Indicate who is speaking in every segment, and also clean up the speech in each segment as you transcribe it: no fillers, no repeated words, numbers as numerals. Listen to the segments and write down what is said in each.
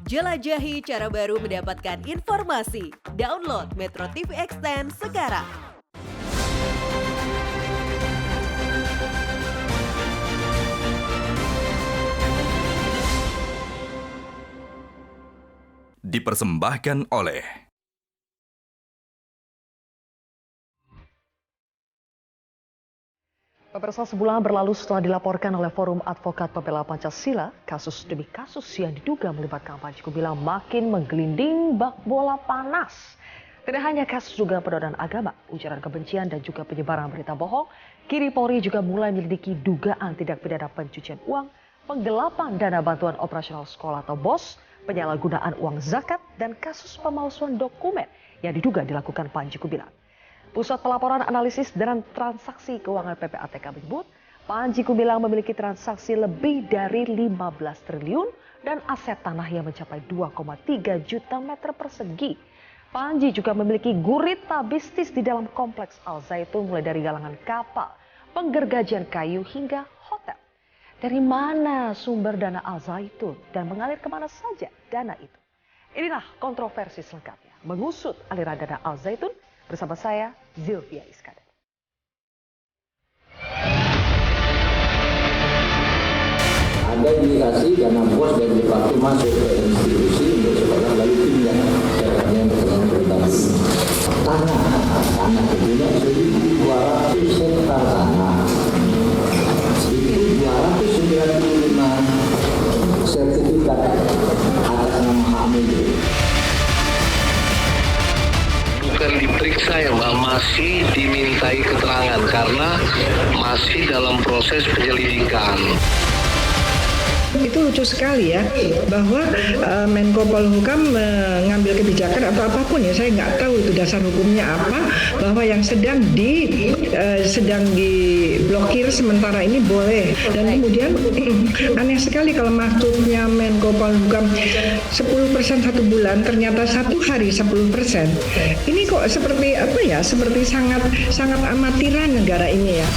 Speaker 1: Jelajahi cara baru mendapatkan informasi. Download Metro TV Extend sekarang.
Speaker 2: Dipersembahkan oleh
Speaker 3: Pemirsa, sebulan berlalu setelah dilaporkan oleh Forum Advokat Pembela Pancasila, kasus demi kasus yang diduga melibatkan Panji Gumilang makin menggelinding bak bola panas. Tidak hanya kasus dugaan penodaan agama, ujaran kebencian dan juga penyebaran berita bohong, kini Polri juga mulai menyelidiki dugaan tindak pidana pencucian uang, penggelapan dana bantuan operasional sekolah atau BOS, penyalahgunaan uang zakat, dan kasus pemalsuan dokumen yang diduga dilakukan Panji Gumilang. Pusat Pelaporan Analisis dan Transaksi Keuangan PPATK menyebut, Panji Gumilang memiliki transaksi lebih dari 15 triliun dan aset tanah yang mencapai 2,3 juta meter persegi. Panji juga memiliki gurita bisnis di dalam kompleks Al Zaitun mulai dari galangan kapal, penggergajian kayu hingga hotel. Dari mana sumber dana Al Zaitun dan mengalir kemana saja dana itu? Inilah kontroversi selengkapnya. Mengusut aliran dana Al Zaitun bersama saya, Zilvia Iskandar.
Speaker 4: Ada indikasi dana BOS dan dipakai masuk ke institusi untuk sekolah lalu pindah sekarang dengan berbagai tanah kebunya 1.200 hektar tanah, 1.295 sertifikat atas nama Hamid.
Speaker 5: Bukan diperiksa ya Mbak, masih dimintai keterangan karena masih dalam proses penyelidikan.
Speaker 6: Itu lucu sekali ya, bahwa Menko Polhukam mengambil kebijakan atau apapun ya, saya nggak tahu itu dasar hukumnya apa, bahwa yang sedang diblokir sementara ini boleh. Dan kemudian aneh sekali kalau maksudnya Menko Polhukam 10% 1 bulan, ternyata 1 hari 10%. Ini kok seperti apa ya, seperti sangat amatiran negara ini ya.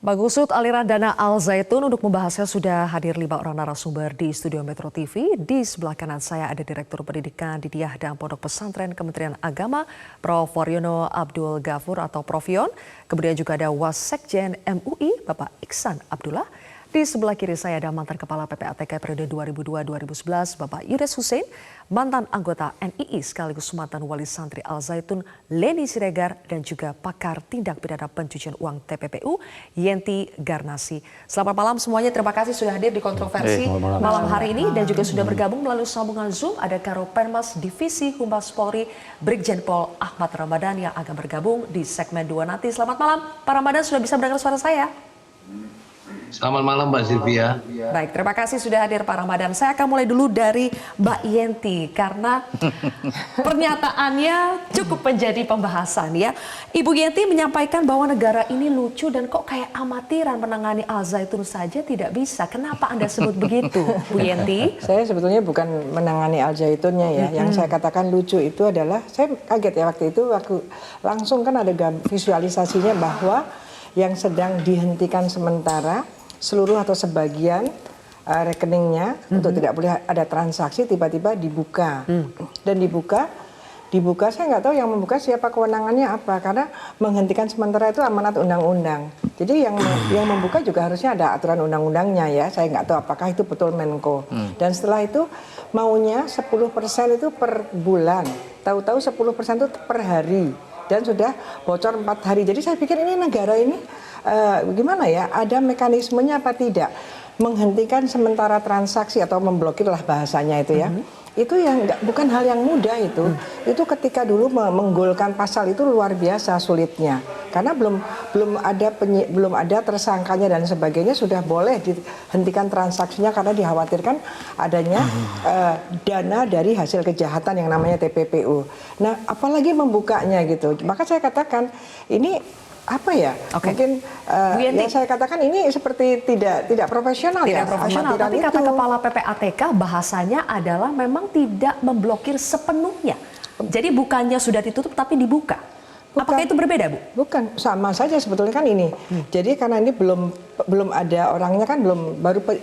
Speaker 3: Mengusut aliran dana Al Zaitun, untuk membahasnya sudah hadir 5 orang narasumber di studio Metro TV. Di sebelah kanan saya ada Direktur Pendidikan Didiah dan Pondok Pesantren Kementerian Agama, Prof. Waryono Abdul Ghafur atau Prof. Yon. Kemudian juga ada Wasekjen MUI, Bapak Iksan Abdullah. Di sebelah kiri saya ada mantan Kepala PPATK periode 2002-2011, Bapak Yudes Hussein, mantan anggota NII sekaligus mantan Wali Santri Al Zaitun, Leni Siregar, dan juga pakar tindak pidana pencucian uang TPPU, Yenti Garnasi. Selamat malam semuanya, terima kasih sudah hadir di kontroversi malam hari ini dan juga sudah bergabung melalui sambungan Zoom. Ada Karo Penmas Divisi Humas Polri, Brigjen Pol Ahmad Ramadan yang akan bergabung di segmen 2 nanti. Selamat malam, Pak Ramadan, sudah bisa mendengar suara saya?
Speaker 5: Selamat malam Mbak Zilvia.
Speaker 3: Baik, terima kasih sudah hadir Pak Ramadan. Saya akan mulai dulu dari Mbak Yenti karena pernyataannya cukup menjadi pembahasan ya. Ibu Yenti menyampaikan bahwa negara ini lucu dan kok kayak amatiran menangani Al Zaitun saja tidak bisa. Kenapa Anda sebut begitu, Bu Yenti?
Speaker 6: Saya sebetulnya bukan menangani Al Zaitunnya ya. Yang saya katakan lucu itu adalah, saya kaget ya waktu itu, langsung kan ada visualisasinya bahwa yang sedang dihentikan sementara seluruh atau sebagian rekeningnya untuk tidak boleh ada transaksi, tiba-tiba dibuka. Dan dibuka saya nggak tahu yang membuka siapa, kewenangannya apa, karena menghentikan sementara itu amanat undang-undang. Jadi yang membuka juga harusnya ada aturan undang-undangnya ya. Saya nggak tahu apakah itu betul Menko. Dan setelah itu maunya 10% itu per bulan, tahu-tahu 10% itu per hari. Dan sudah bocor 4 hari. Jadi saya pikir ini negara ini gimana ya, ada mekanismenya apa tidak, menghentikan sementara transaksi atau memblokir lah bahasanya itu ya. Itu yang bukan hal yang mudah itu. Itu ketika dulu menggolkan pasal itu luar biasa sulitnya. Karena belum ada tersangkanya dan sebagainya, sudah boleh dihentikan transaksinya karena dikhawatirkan adanya dana dari hasil kejahatan yang namanya TPPU. Nah, apalagi membukanya gitu. Maka saya katakan ini apa ya? Mungkin yang saya katakan ini seperti tidak profesional ya.
Speaker 3: Tidak profesional, tapi kata Kepala PPATK bahasanya adalah memang tidak memblokir sepenuhnya. Jadi bukannya sudah ditutup tapi dibuka.
Speaker 7: Apakah itu berbeda, Bu?
Speaker 6: Bukan, sama saja sebetulnya kan ini. Jadi karena ini belum ada orangnya kan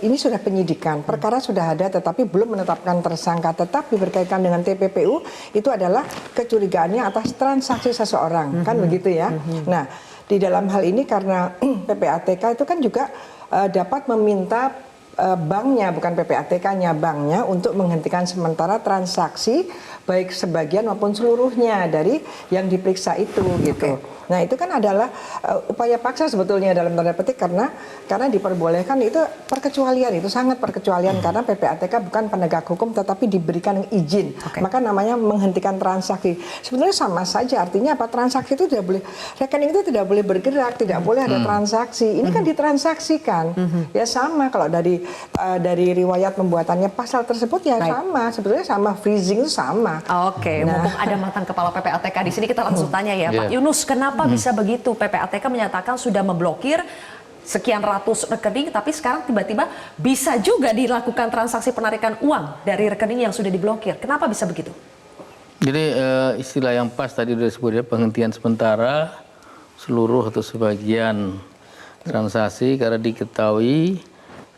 Speaker 6: ini sudah penyidikan. Perkara sudah ada tetapi belum menetapkan tersangka. Tetapi berkaitan dengan TPPU itu adalah kecurigaannya atas transaksi seseorang, kan begitu ya. Nah, di dalam hal ini karena PPATK itu kan juga dapat meminta banknya, bukan PPATK-nya, banknya untuk menghentikan sementara transaksi baik sebagian maupun seluruhnya dari yang diperiksa itu gitu. Nah itu kan adalah upaya paksa sebetulnya dalam tanda petik karena diperbolehkan itu perkecualian, itu sangat perkecualian karena PPATK bukan penegak hukum tetapi diberikan izin. Maka namanya menghentikan transaksi. Sebenarnya sama saja, artinya apa, transaksi itu tidak boleh, rekening itu tidak boleh bergerak, tidak boleh ada transaksi. Ini kan ditransaksikan. Ya sama kalau dari riwayat pembuatannya pasal tersebut ya sama, sebetulnya sama, freezing itu sama.
Speaker 7: Mumpung ada mantan kepala PPATK di sini kita langsung tanya ya, Pak Yunus, kenapa bisa begitu? PPATK menyatakan sudah memblokir sekian ratus rekening, tapi sekarang tiba-tiba bisa juga dilakukan transaksi penarikan uang dari rekening yang sudah diblokir. Kenapa bisa begitu?
Speaker 8: Jadi istilah yang pas tadi sudah disebut ya, penghentian sementara seluruh atau sebagian transaksi karena diketahui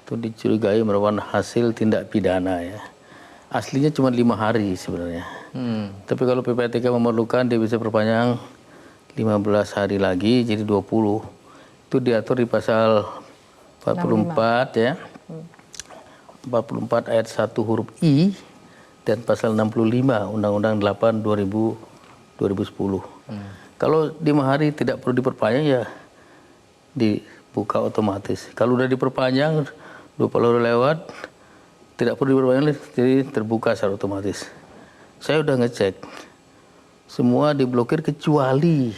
Speaker 8: itu dicurigai merupakan hasil tindak pidana ya. Aslinya cuma 5 hari sebenarnya. Tapi kalau PPATK memerlukan dia bisa perpanjang 15 hari lagi jadi 20. Itu diatur di pasal 44 ya. 44 ayat 1 huruf I dan pasal 65 Undang-Undang 8 2010. Kalau 5 hari tidak perlu diperpanjang ya dibuka otomatis. Kalau udah diperpanjang 20 hari lewat tidak perlu diperpanjang jadi terbuka secara otomatis. Saya udah ngecek semua diblokir kecuali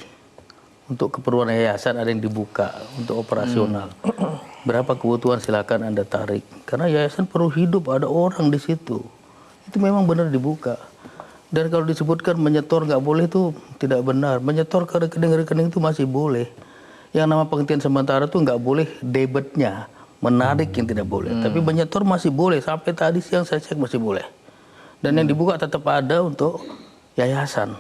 Speaker 8: untuk keperluan yayasan ada yang dibuka untuk operasional. Berapa kebutuhan silakan Anda tarik. Karena yayasan perlu hidup, ada orang di situ. Itu memang benar dibuka. Dan kalau disebutkan menyetor nggak boleh itu tidak benar. Menyetor ke rekening-rekening itu masih boleh. Yang nama penghentian sementara itu nggak boleh debitnya, menarik yang tidak boleh. Tapi menyetor masih boleh. Sampai tadi siang saya cek masih boleh. Dan yang dibuka tetap ada untuk yayasan.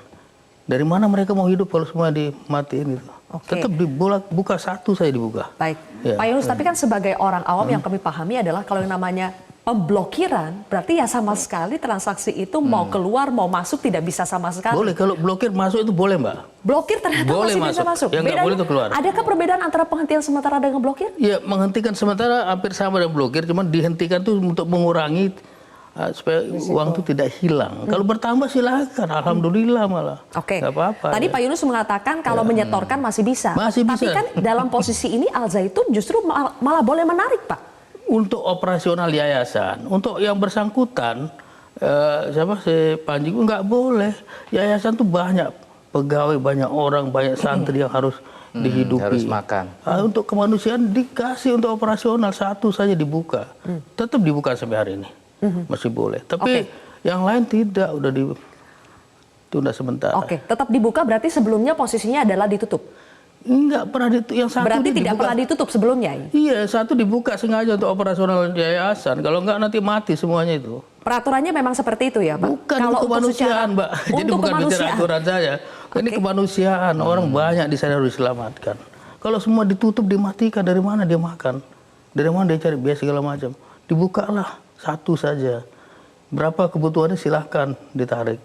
Speaker 8: Dari mana mereka mau hidup kalau semua dimatiin itu? Tetap dibuka satu saya dibuka.
Speaker 7: Baik, ya. Pak Yunus, tapi kan sebagai orang awam yang kami pahami adalah kalau yang namanya pemblokiran, berarti ya sama sekali transaksi itu mau keluar, mau masuk tidak bisa sama sekali.
Speaker 8: Boleh, kalau blokir masuk itu boleh Mbak.
Speaker 7: Blokir ternyata boleh masih bisa masuk.
Speaker 8: Yang nggak boleh itu keluar.
Speaker 7: Adakah perbedaan antara penghentian sementara dengan blokir?
Speaker 8: Ya, menghentikan sementara hampir sama dengan blokir, cuman dihentikan itu untuk mengurangi supaya uang itu tidak hilang. Kalau bertambah silakan, alhamdulillah malah. Nggak apa-apa.
Speaker 7: Tadi ya. Pak Yunus mengatakan kalau menyetorkan masih bisa.
Speaker 8: Masih bisa.
Speaker 7: Tapi kan dalam posisi ini Al Zaitun justru malah boleh menarik, Pak.
Speaker 8: Untuk operasional yayasan, untuk yang bersangkutan, si Panji nggak boleh. Yayasan tuh banyak pegawai, banyak orang, banyak santri yang harus dihidupi.
Speaker 9: Harus makan.
Speaker 8: Untuk kemanusiaan dikasih untuk operasional satu saja dibuka. Tetap dibuka sampai hari ini. Masih boleh. Tapi yang lain tidak, udah ditunda sementara.
Speaker 7: Tetap dibuka berarti sebelumnya posisinya adalah ditutup?
Speaker 8: Enggak pernah ditutup. Yang satu
Speaker 7: berarti tidak
Speaker 8: dibuka.
Speaker 7: Pernah ditutup sebelumnya?
Speaker 8: Iya, satu dibuka sengaja untuk operasional yayasan. Kalau enggak nanti mati semuanya itu.
Speaker 7: Peraturannya memang seperti itu ya Pak?
Speaker 8: Bukan, kalau kemanusiaan Mbak. Jadi bukan bicara aturan saja. Ini kemanusiaan. Orang banyak di sana harus diselamatkan. Kalau semua ditutup, dimatikan, dari mana dia makan? Dari mana dia cari biaya segala macam? Dibukalah satu saja. Berapa kebutuhannya silahkan ditarik.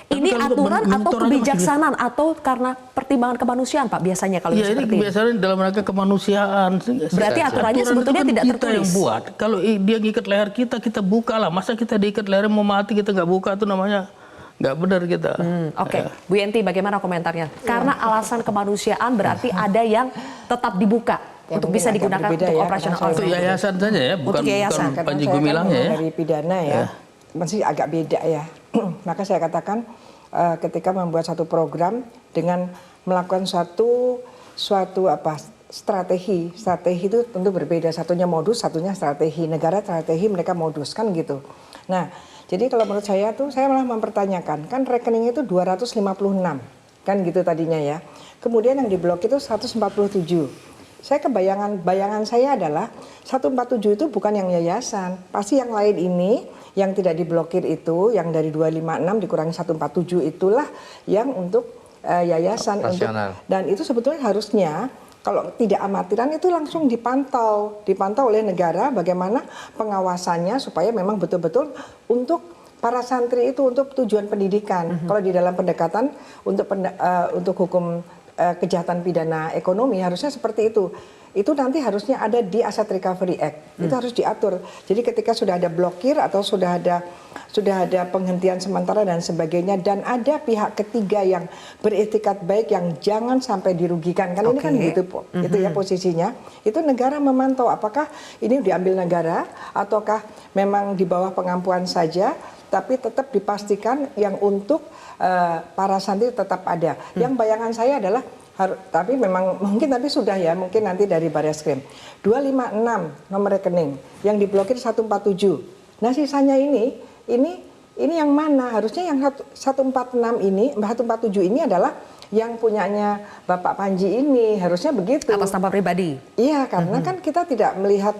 Speaker 7: Ini aturan atau kebijaksanaan atau karena pertimbangan kemanusiaan Pak biasanya kalau
Speaker 8: seperti ini? Ini kebiasaan dalam rangka kemanusiaan.
Speaker 7: Berarti aturannya sebetulnya
Speaker 8: kan
Speaker 7: tidak
Speaker 8: kita
Speaker 7: tertulis.
Speaker 8: Yang buat. Kalau dia ngikat leher kita buka lah. Masa kita diikat leher mau mati kita nggak buka, itu namanya nggak benar kita.
Speaker 7: Bu Yenti, bagaimana komentarnya? Karena alasan kemanusiaan berarti ada yang tetap dibuka.
Speaker 6: Ya,
Speaker 7: untuk bisa digunakan untuk operasional.
Speaker 8: Untuk yayasan saja ya, bukan Panji Gumilangnya ya.
Speaker 6: Dari pidana ya, masih agak beda ya. Maka saya katakan ketika membuat satu program dengan melakukan suatu strategi itu tentu berbeda. Satunya modus, satunya strategi. Negara strategi, mereka modus kan gitu. Nah, jadi kalau menurut saya tuh saya malah mempertanyakan, kan rekeningnya itu 256 kan gitu tadinya ya. Kemudian yang diblok itu 147. Saya bayangan saya adalah 147 itu bukan yang yayasan. Pasti yang lain ini yang tidak diblokir itu, yang dari 256 dikurangi 147 itulah yang untuk yayasan untuk, dan itu sebetulnya harusnya kalau tidak amatiran itu langsung dipantau oleh negara bagaimana pengawasannya supaya memang betul-betul untuk para santri itu untuk tujuan pendidikan. Kalau di dalam pendekatan untuk hukum kejahatan pidana ekonomi harusnya seperti itu. Itu nanti harusnya ada di Asset Recovery Act. Itu harus diatur. Jadi ketika sudah ada blokir atau sudah ada penghentian sementara dan sebagainya dan ada pihak ketiga yang beretikat baik yang jangan sampai dirugikan. Kan ini kan gitu itu ya posisinya. Itu negara memantau apakah ini diambil negara ataukah memang di bawah pengampuan saja, tapi tetap dipastikan yang untuk para santri tetap ada. Yang bayangan saya adalah tapi memang tapi sudah ya mungkin nanti dari Barreskrim 256 nomor rekening yang diblokir 147. Nah sisanya ini yang mana? Harusnya yang 146 ini 147 ini adalah yang punyanya Bapak Panji ini, harusnya begitu.
Speaker 7: Atas nama pribadi.
Speaker 6: Iya, karena kan kita tidak melihat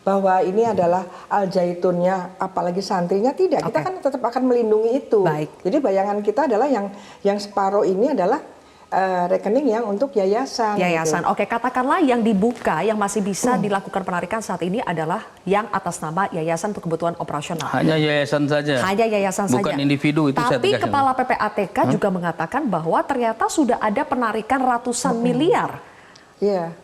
Speaker 6: bahwa ini adalah Al-Jaitunnya, apalagi santrinya tidak. Kita kan tetap akan melindungi itu.
Speaker 7: Baik.
Speaker 6: Jadi bayangan kita adalah yang separuh ini adalah rekening yang untuk yayasan.
Speaker 7: Yayasan.
Speaker 6: Gitu.
Speaker 7: Oke, katakanlah yang dibuka, yang masih bisa dilakukan penarikan saat ini adalah yang atas nama yayasan untuk kebutuhan operasional.
Speaker 8: Hanya yayasan saja.
Speaker 7: Hanya yayasan saja.
Speaker 8: Bukan individu itu.
Speaker 7: Tapi Kepala PPATK juga mengatakan bahwa ternyata sudah ada penarikan ratusan miliar.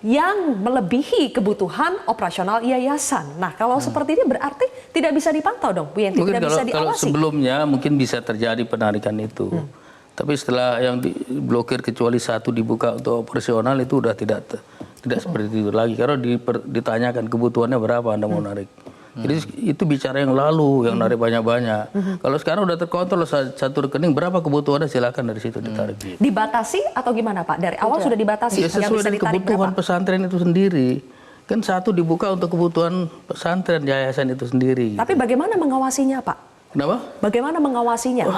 Speaker 7: Yang melebihi kebutuhan operasional yayasan. Nah, kalau seperti ini berarti tidak bisa dipantau dong, Bu Yenti, tidak bisa diawasi.
Speaker 8: Kalau sebelumnya mungkin bisa terjadi penarikan itu. Tapi setelah yang diblokir kecuali satu dibuka untuk operasional itu udah tidak seperti itu lagi. Karena ditanyakan kebutuhannya berapa Anda mau narik. Jadi itu bicara yang lalu, yang narik banyak-banyak. Kalau sekarang udah terkontrol satu rekening berapa kebutuhannya silakan dari situ ditarik.
Speaker 7: Dibatasi atau gimana Pak? Dari awal sudah dibatasi.
Speaker 8: Ya, sesuai dengan kebutuhan pesantren itu sendiri. Kan satu dibuka untuk kebutuhan pesantren yayasan itu sendiri.
Speaker 7: Tapi bagaimana mengawasinya Pak?
Speaker 8: Kenapa?
Speaker 7: Bagaimana mengawasinya?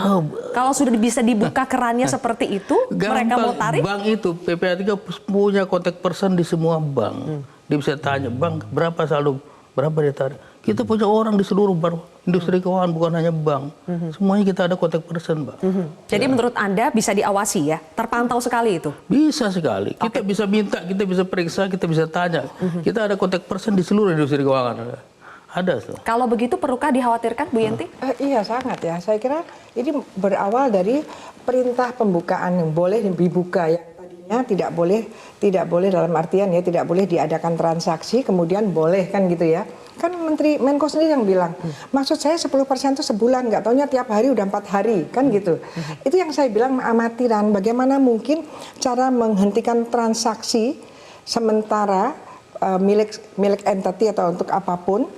Speaker 7: Kalau sudah bisa dibuka kerannya seperti itu, mereka mau tarik?
Speaker 8: Bank itu, PPATK punya kontak person di semua bank. Dia bisa tanya, bank berapa saldo, berapa dia tarik. Kita punya orang di seluruh industri keuangan, bukan hanya bank. Semuanya kita ada kontak person, Mbak.
Speaker 7: Jadi menurut Anda bisa diawasi ya? Terpantau sekali itu?
Speaker 8: Bisa sekali. Kita bisa minta, kita bisa periksa, kita bisa tanya. Kita ada kontak person di seluruh industri keuangan. Ada tuh.
Speaker 7: Kalau begitu perlukah dikhawatirkan Bu Yenti?
Speaker 6: Iya sangat ya. Saya kira ini berawal dari perintah pembukaan yang boleh dibuka yang tadinya tidak boleh dalam artian ya tidak boleh diadakan transaksi kemudian boleh kan gitu ya. Kan Menteri Menko sendiri yang bilang, maksud saya 10% itu sebulan, nggak taunya tiap hari udah 4 hari kan gitu. Itu yang saya bilang amatiran. Bagaimana mungkin cara menghentikan transaksi sementara milik entity atau untuk apapun.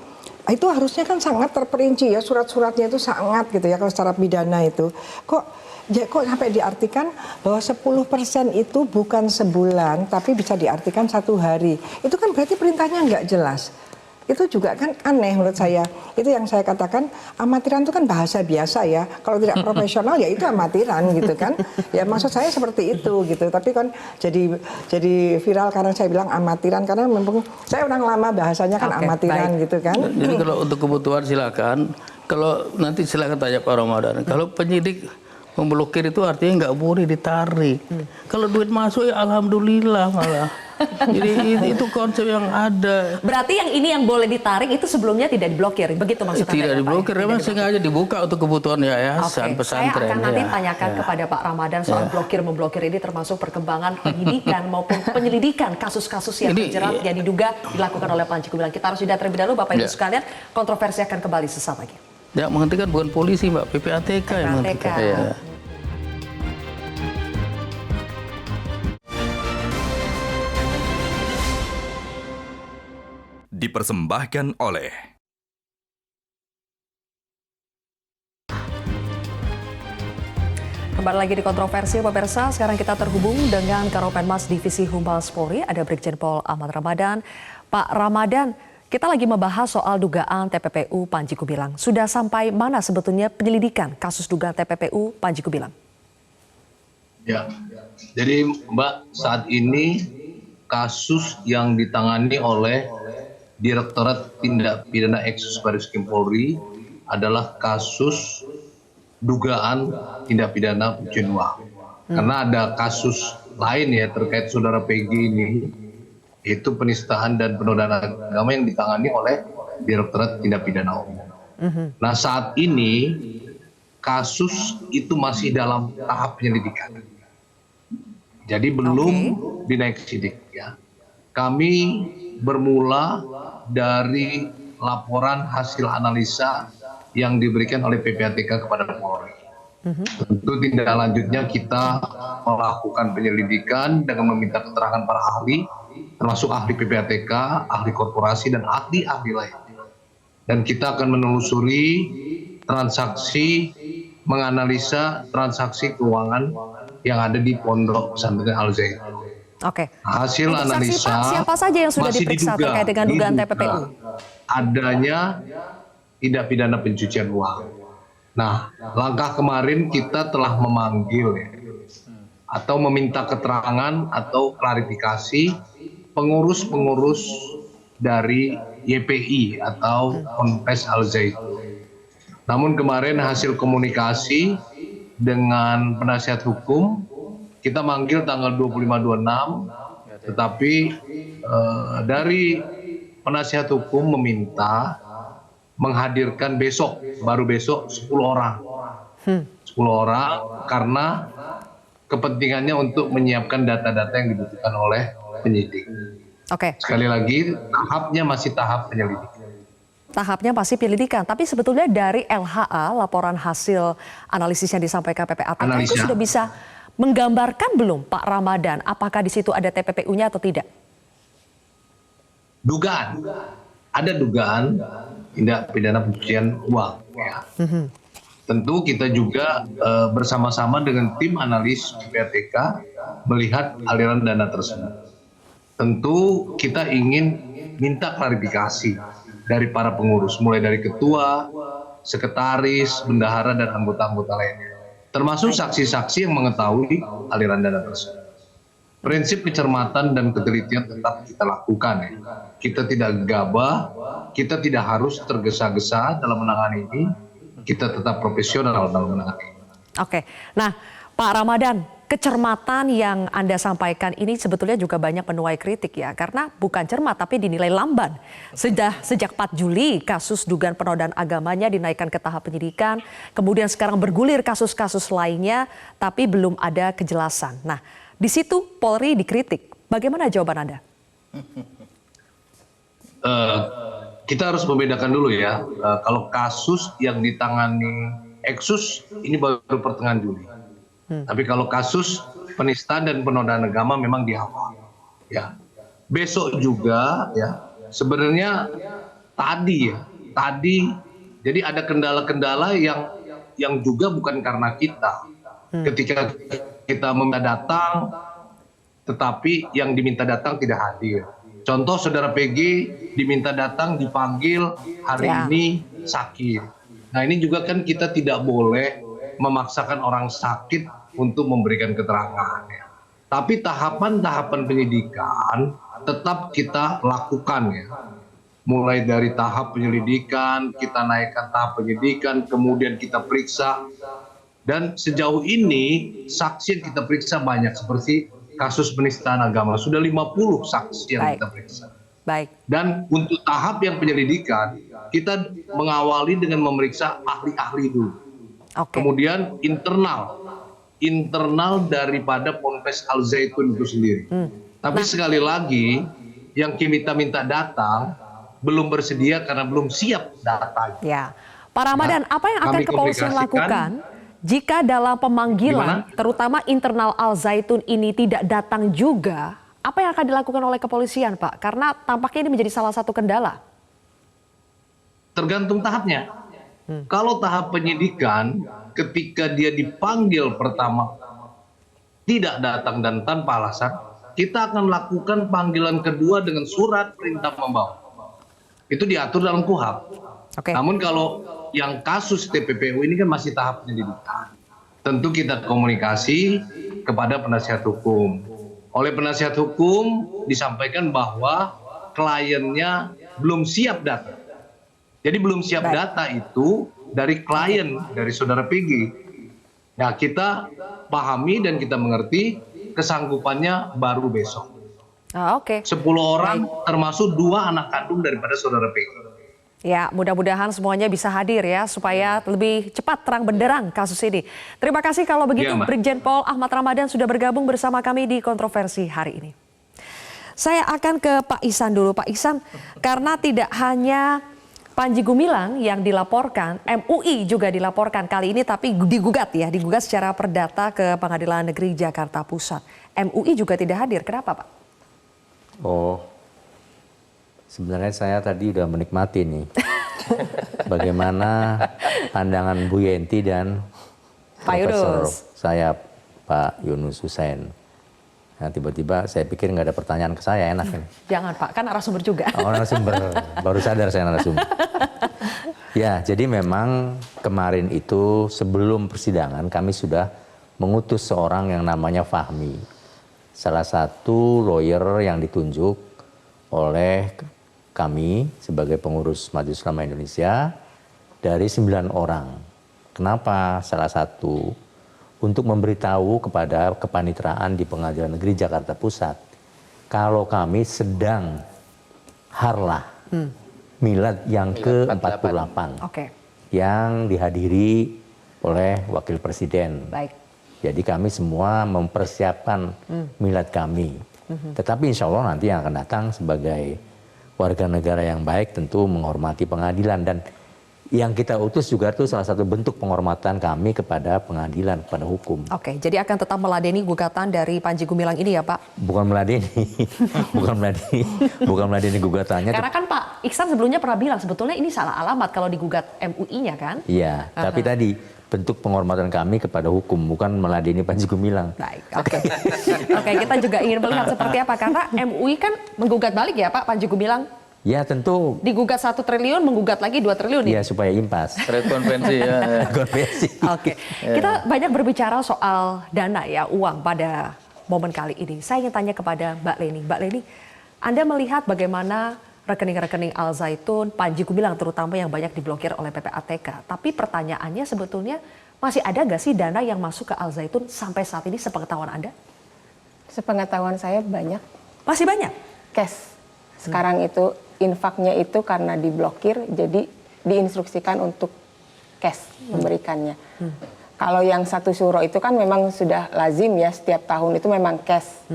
Speaker 6: Itu harusnya kan sangat terperinci ya, surat-suratnya itu sangat gitu ya kalau secara pidana itu. Kok sampai diartikan bahwa 10% itu bukan sebulan tapi bisa diartikan 1 hari. Itu kan berarti perintahnya nggak jelas. Itu juga kan aneh menurut saya. Itu yang saya katakan amatiran itu kan bahasa biasa ya. Kalau tidak profesional ya itu amatiran gitu kan. Ya maksud saya seperti itu gitu. Tapi kan jadi viral karena saya bilang amatiran karena memang saya orang lama bahasanya kan amatiran gitu kan.
Speaker 8: Jadi kalau untuk kebutuhan silakan. Kalau nanti silakan tanya Pak Ramadan. Kalau penyidik memblokir itu artinya nggak boleh ditarik. Kalau duit masuk ya alhamdulillah malah. Jadi itu konsep yang ada.
Speaker 7: Berarti yang ini yang boleh ditarik itu sebelumnya tidak diblokir, begitu maksudnya?
Speaker 8: Tidak diblokir, memang sengaja dibuka untuk kebutuhan yayasan pesantren.
Speaker 7: Saya akan nanti tanyakan kepada Pak Ramadan soal blokir-memblokir ini termasuk perkembangan penyidikan maupun penyelidikan kasus-kasus yang terjerat yang diduga dilakukan oleh Panji Gumilang. Kita harus jeda terlebih dahulu, Bapak Ibu sekalian. Kontroversi akan kembali sesaat lagi.
Speaker 8: Ya, menghentikan bukan polisi, Mbak, PPATK yang menghentikan. Ya.
Speaker 2: Dipersembahkan oleh
Speaker 7: Kembali lagi di kontroversi pemirsa, sekarang kita terhubung dengan Karopenmas Divisi Humas Polri, ada Brigjen Pol Ahmad Ramadan. Pak Ramadan, kita lagi membahas soal dugaan TPPU Panji Gumilang. Sudah sampai mana sebetulnya penyelidikan kasus dugaan TPPU Panji Gumilang?
Speaker 5: Ya, jadi Mbak, saat ini kasus yang ditangani oleh Direktorat Tindak Pidana Eksus Barreskrim Polri adalah kasus dugaan tindak pidana pencucian uang. Karena ada kasus lain ya terkait saudara PG ini, itu penistaan dan penodaan agama yang ditangani oleh Direktorat Tindak Pidana Umum. Nah saat ini kasus itu masih dalam tahap penyelidikan. Jadi belum dinaik sidik ya. Kami bermula dari laporan hasil analisa yang diberikan oleh PPATK kepada Polri. Tentu tindak lanjutnya kita melakukan penyelidikan dengan meminta keterangan para ahli, termasuk ahli PPATK, ahli korporasi, dan ahli-ahli lainnya. Dan kita akan menelusuri transaksi, menganalisa transaksi keuangan yang ada di Pondok Pesantren Al Zaitun.
Speaker 7: Oke.
Speaker 5: Hasil
Speaker 7: Untuk saksi,
Speaker 5: analisa
Speaker 7: Pak, siapa saja yang sudah
Speaker 5: masih
Speaker 7: diperiksa terkait dengan dugaan TPPU?
Speaker 5: Adanya tindak pidana pencucian uang. Nah, langkah kemarin kita telah memanggil ya, atau meminta keterangan atau klarifikasi pengurus-pengurus dari YPI atau Ponpes Al Zaitun. Namun kemarin hasil komunikasi dengan penasihat hukum, kita manggil tanggal 25-26, tetapi dari penasihat hukum meminta menghadirkan besok, baru besok 10 orang. 10 orang karena kepentingannya untuk menyiapkan data-data yang dibutuhkan oleh penyidik.
Speaker 7: Oke.
Speaker 5: Sekali lagi, tahapnya masih tahap penyelidikan.
Speaker 7: Tahapnya masih penyelidikan, tapi sebetulnya dari LHA, laporan hasil analisis yang disampaikan PPATK itu sudah bisa menggambarkan belum Pak Ramadan, apakah di situ ada TPPU-nya atau tidak?
Speaker 5: Dugaan, ada dugaan tindak pidana pencucian uang. Ya. Tentu kita juga bersama-sama dengan tim analis PPATK melihat aliran dana tersebut. Tentu kita ingin minta klarifikasi dari para pengurus, mulai dari ketua, sekretaris, bendahara, dan anggota-anggota lainnya. Termasuk saksi-saksi yang mengetahui aliran dana tersebut. Prinsip kecermatan dan ketelitian tetap kita lakukan ya. Kita tidak gegabah, kita tidak harus tergesa-gesa dalam menangani ini, kita tetap profesional dalam menangani ini. Oke,
Speaker 7: nah Pak Ramadan, kecermatan yang Anda sampaikan ini sebetulnya juga banyak menuai kritik ya, karena bukan cermat tapi dinilai lamban. Sejak 4 Juli kasus dugaan penodaan agamanya dinaikkan ke tahap penyidikan, kemudian sekarang bergulir kasus-kasus lainnya tapi belum ada kejelasan. Nah, di situ Polri dikritik. Bagaimana jawaban Anda?
Speaker 5: Kita harus membedakan dulu ya, kalau kasus yang ditangani Eksus ini baru pertengahan Juli. Tapi kalau kasus penistaan dan penodaan agama memang di awal. Ya. Besok juga ya, sebenarnya tadi jadi ada kendala-kendala yang juga bukan karena kita. Ketika kita meminta datang, tetapi yang diminta datang tidak hadir. Contoh saudara PG diminta datang, dipanggil, hari ini sakit. Nah ini juga kan kita tidak boleh memaksakan orang sakit untuk memberikan keterangan. Ya. Tapi tahapan-tahapan penyidikan tetap kita lakukan ya. Mulai dari tahap penyelidikan, kita naikkan tahap penyidikan, kemudian kita periksa. Dan sejauh ini saksi yang kita periksa banyak, seperti kasus penistaan agama. Sudah 50 saksi yang kita periksa.
Speaker 7: Baik.
Speaker 5: Dan untuk tahap yang penyelidikan, kita mengawali dengan memeriksa ahli-ahli dulu. Kemudian internal daripada Ponpes Al Zaitun itu sendiri. Tapi sekali lagi, yang kita minta datang belum bersedia karena belum siap datanya.
Speaker 7: Ya, Pak Ramadan, apa yang akan kepolisian lakukan jika dalam pemanggilan, terutama internal Al Zaitun ini tidak datang juga? Apa yang akan dilakukan oleh kepolisian, Pak? Karena tampaknya ini menjadi salah satu kendala.
Speaker 5: Tergantung tahapnya. Kalau tahap penyidikan, ketika dia dipanggil pertama tidak datang dan tanpa alasan, kita akan lakukan panggilan kedua dengan surat perintah membawa. Itu diatur dalam KUHP. Namun kalau yang kasus TPPU ini kan masih tahap penyelidikan. Tentu kita komunikasi kepada penasihat hukum. Oleh penasihat hukum disampaikan bahwa kliennya belum siap data. Jadi belum siap data itu dari klien, dari saudara PG. Nah, kita pahami dan kita mengerti kesanggupannya baru besok.
Speaker 7: Oke.
Speaker 5: 10 orang termasuk 2 anak kandung daripada saudara PG.
Speaker 7: Ya, mudah-mudahan semuanya bisa hadir ya supaya lebih cepat terang benderang kasus ini. Terima kasih kalau begitu Brigjen Pol Ahmad Ramadan sudah bergabung bersama kami di Kontroversi hari ini. Saya akan ke Pak Ihsan dulu. Pak Ihsan, karena tidak hanya Panji Gumilang yang dilaporkan, MUI juga dilaporkan kali ini tapi digugat secara perdata ke Pengadilan Negeri Jakarta Pusat. MUI juga tidak hadir, kenapa Pak?
Speaker 4: Sebenarnya saya tadi udah menikmati nih bagaimana pandangan Bu Yenti dan
Speaker 7: Pak
Speaker 4: Profesor
Speaker 7: Yunus.
Speaker 4: saya Pak Yunus Hussein. Nah, tiba-tiba saya pikir nggak ada pertanyaan ke saya, enak ini.
Speaker 7: Jangan Pak, kan narasumber juga.
Speaker 4: Oh, narasumber, baru sadar saya narasumber. Ya, jadi memang kemarin itu sebelum persidangan kami sudah mengutus seorang yang namanya Fahmi. Salah satu lawyer yang ditunjuk oleh kami sebagai pengurus Majelis Ulama Indonesia dari 9 orang. Kenapa salah satu? Untuk memberitahu kepada kepanitraan di Pengadilan Negeri Jakarta Pusat kalau kami sedang harlah milad yang ke-48 yang dihadiri oleh Wakil Presiden.
Speaker 7: Baik.
Speaker 4: Jadi kami semua mempersiapkan milad kami. Tetapi insya Allah nanti yang akan datang sebagai warga negara yang baik tentu menghormati pengadilan, dan yang kita utus juga itu salah satu bentuk penghormatan kami kepada pengadilan, kepada hukum.
Speaker 7: Oke, jadi akan tetap meladeni gugatan dari Panji Gumilang ini ya Pak?
Speaker 4: Bukan meladeni, bukan meladeni gugatannya.
Speaker 7: Karena kan Pak Ihsan sebelumnya pernah bilang sebetulnya ini salah alamat kalau digugat MUI-nya kan?
Speaker 4: Iya, tapi tadi bentuk penghormatan kami kepada hukum, bukan meladeni Panji Gumilang.
Speaker 7: Baik, oke. Oke, kita juga ingin melihat seperti apa, karena MUI kan menggugat balik ya Pak Panji Gumilang?
Speaker 4: Ya tentu.
Speaker 7: Digugat 1 triliun, menggugat lagi 2 triliun.
Speaker 4: Ya supaya impas.
Speaker 8: Rekonvensi ya.
Speaker 4: Konvensi.
Speaker 7: Oke, kita banyak berbicara soal dana ya, uang pada momen kali ini. Saya ingin tanya kepada Mbak Leni. Mbak Leni, Anda melihat bagaimana rekening-rekening Al Zaitun, Panji Gumilang terutama yang banyak diblokir oleh PPATK. Tapi pertanyaannya sebetulnya masih ada nggak sih dana yang masuk ke Al Zaitun sampai saat ini sepengetahuan Anda?
Speaker 9: Sepengetahuan saya banyak.
Speaker 7: Masih banyak?
Speaker 9: Cash. Sekarang itu infaknya itu karena diblokir, jadi diinstruksikan untuk cash memberikannya. Kalau yang 1 syuro itu kan memang sudah lazim ya, setiap tahun itu memang cash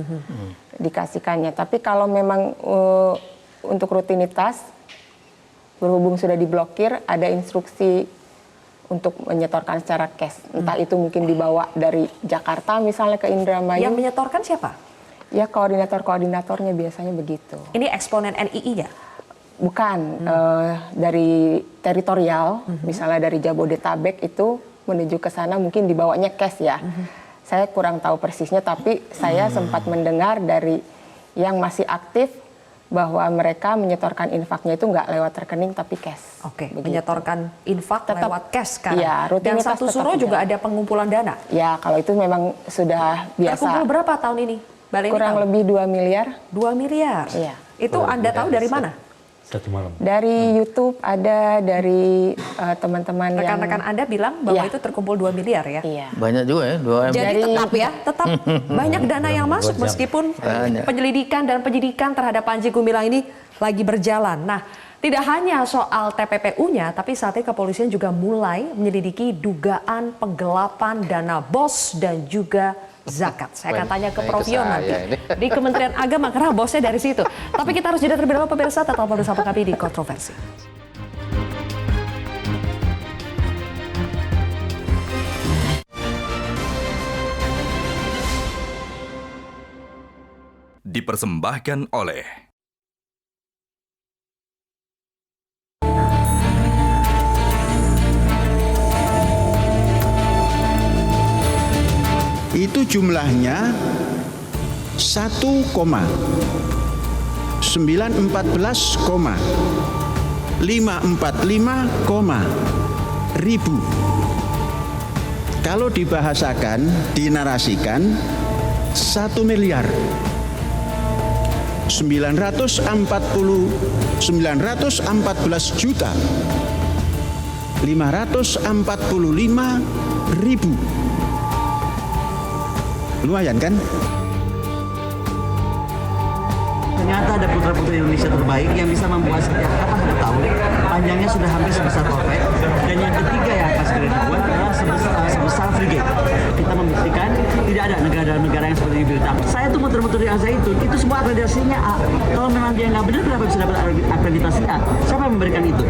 Speaker 9: dikasihkannya. Tapi kalau memang untuk rutinitas, berhubung sudah diblokir, ada instruksi untuk menyetorkan secara cash. Entah itu mungkin dibawa dari Jakarta misalnya ke Indramayu.
Speaker 7: Yang menyetorkan siapa?
Speaker 9: Ya koordinator-koordinatornya biasanya begitu.
Speaker 7: Ini eksponen NII ya?
Speaker 9: Bukan, dari teritorial, misalnya dari Jabodetabek itu menuju ke sana mungkin dibawanya cash ya. Saya kurang tahu persisnya, tapi saya sempat mendengar dari yang masih aktif bahwa mereka menyetorkan infaknya itu nggak lewat rekening tapi cash.
Speaker 7: Oke,
Speaker 9: begitu.
Speaker 7: menyetorkan infak
Speaker 9: Tetap,
Speaker 7: lewat cash sekarang.
Speaker 9: Ya,
Speaker 7: dan
Speaker 9: rutinitas
Speaker 7: 1 syuro juga ada pengumpulan dana.
Speaker 9: Ya, kalau itu memang sudah biasa.
Speaker 7: Terkumpul berapa tahun ini? Mbak Leni
Speaker 9: Kurang
Speaker 7: tahu?
Speaker 9: lebih 2 miliar.
Speaker 7: 2 miliar?
Speaker 9: Iya.
Speaker 7: Itu Anda tahu dari mana?
Speaker 4: Satu malam.
Speaker 9: Dari YouTube ada, dari teman-teman yang...
Speaker 7: Rekan-rekan Anda bilang bahwa
Speaker 9: Iya.
Speaker 7: itu terkumpul 2 miliar ya?
Speaker 9: Iya.
Speaker 8: Banyak juga ya, 2 M.
Speaker 7: Jadi tetap banyak dana yang masuk meskipun
Speaker 8: Banyak.
Speaker 7: penyelidikan dan penyidikan terhadap Panji Gumilang ini lagi berjalan. Nah, tidak hanya soal TPPU-nya, tapi saat ini kepolisian juga mulai menyelidiki dugaan penggelapan dana BOS dan juga zakat. Saya akan tanya ke Prof. Yon nanti di Kementerian Agama karena bosnya dari situ. Tapi kita harus jeda terlebih dahulu pemirsa, tetap bersama kami di Kontroversi.
Speaker 2: Dipersembahkan oleh
Speaker 10: itu jumlahnya 1,914,545, ribu. Kalau dibahasakan, dinarasikan 1 miliar 914 juta 545.000 Lumayan kan?
Speaker 11: Ternyata ada putra-putri Indonesia terbaik yang bisa membuat setiap kapal tahu panjangnya sudah hampir sebesar korvet, dan yang ketiga yang akan segera dibuat adalah sebesar frigate. Kita membuktikan tidak ada negara-negara yang seperti ini. Saya tuh muter-muter di Al Zaitun, itu semua akreditasinya A. Kalau memang dia nggak benar, kenapa bisa dapat akreditasi A? Siapa yang memberikan itu?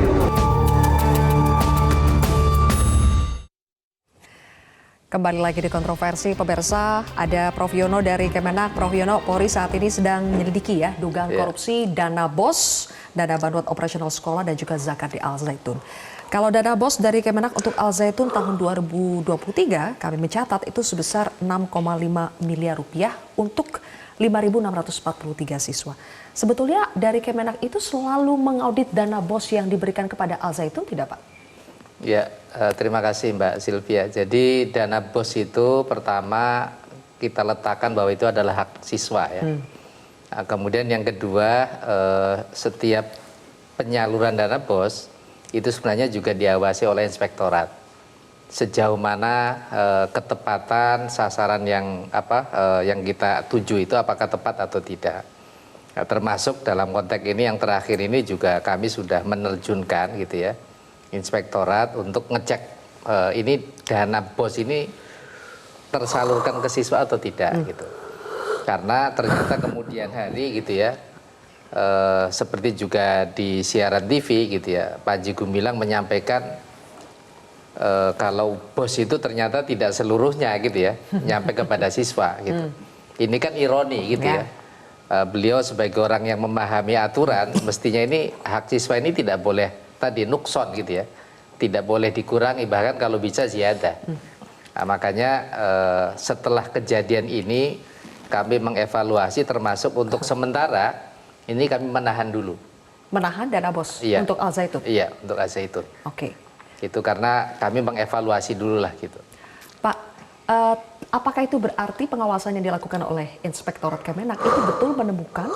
Speaker 7: Kembali lagi di kontroversi, pemirsa, ada Prof Yono dari Kemenak. Prof Yono, Polri saat ini sedang menyelidiki ya dugaan korupsi dana BOS, dana bantuan operasional sekolah dan juga zakat di Al Zaitun. Kalau dana BOS dari Kemenak untuk Al Zaitun tahun 2023, kami mencatat itu sebesar 6,5 miliar rupiah untuk 5.643 siswa. Sebetulnya dari Kemenak itu selalu mengaudit dana BOS yang diberikan kepada Al Zaitun tidak, Pak?
Speaker 4: Ya, terima kasih Mbak Sylvia. Jadi dana BOS itu pertama kita letakkan bahwa itu adalah hak siswa ya. Nah, kemudian yang kedua, setiap penyaluran dana BOS itu sebenarnya juga diawasi oleh inspektorat. Sejauh mana ketepatan sasaran yang yang kita tuju itu apakah tepat atau tidak. Nah, termasuk dalam konteks ini yang terakhir ini juga kami sudah menerjunkan gitu ya. Inspektorat untuk ngecek ini dana BOS ini tersalurkan ke siswa atau tidak gitu. Karena ternyata kemudian hari gitu ya, seperti juga di siaran TV gitu ya, Panji Gumilang menyampaikan kalau BOS itu ternyata tidak seluruhnya gitu ya, nyampe kepada siswa gitu. Ini kan ironi gitu ya. Beliau sebagai orang yang memahami aturan, mestinya ini hak siswa ini tidak boleh tadi nukson gitu ya, tidak boleh dikurangi, bahkan kalau bisa ziyadah. Nah, makanya setelah kejadian ini kami mengevaluasi, termasuk untuk sementara ini kami menahan dulu.
Speaker 7: Menahan dana BOS untuk Al Zaitun?
Speaker 4: Iya, untuk Al Zaitun.
Speaker 7: Oke.
Speaker 4: Itu karena kami mengevaluasi dulu lah gitu.
Speaker 7: Pak, apakah itu berarti pengawasan yang dilakukan oleh Inspektorat Kemenak itu betul menemukan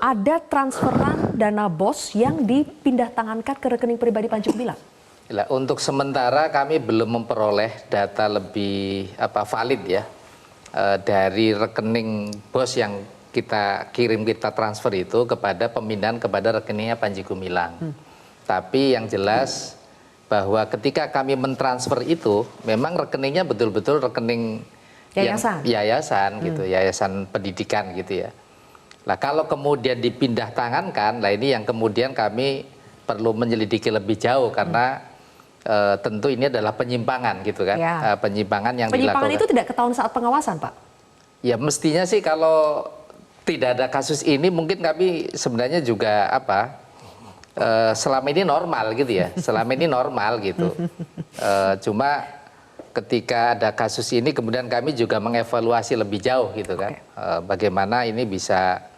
Speaker 7: ada transferan dana BOS yang dipindah tangankan ke rekening pribadi Panji Gumilang?
Speaker 4: Untuk sementara kami belum memperoleh data lebih valid ya dari rekening BOS yang kita kirim, kita transfer itu kepada pemindahan kepada rekeningnya Panji Gumilang. Tapi yang jelas bahwa ketika kami mentransfer itu memang rekeningnya betul-betul rekening yayasan gitu, yayasan pendidikan gitu ya. Nah, kalau kemudian dipindah tangankan, nah ini yang kemudian kami perlu menyelidiki lebih jauh karena tentu ini adalah penyimpangan gitu kan, penyimpangan yang dilakukan.
Speaker 7: Penyimpangan itu tidak ketahuan saat pengawasan, Pak?
Speaker 4: Ya mestinya sih kalau tidak ada kasus ini mungkin kami sebenarnya juga selama ini normal gitu ya, selama ini normal gitu. Cuma ketika ada kasus ini kemudian kami juga mengevaluasi lebih jauh gitu kan, bagaimana ini bisa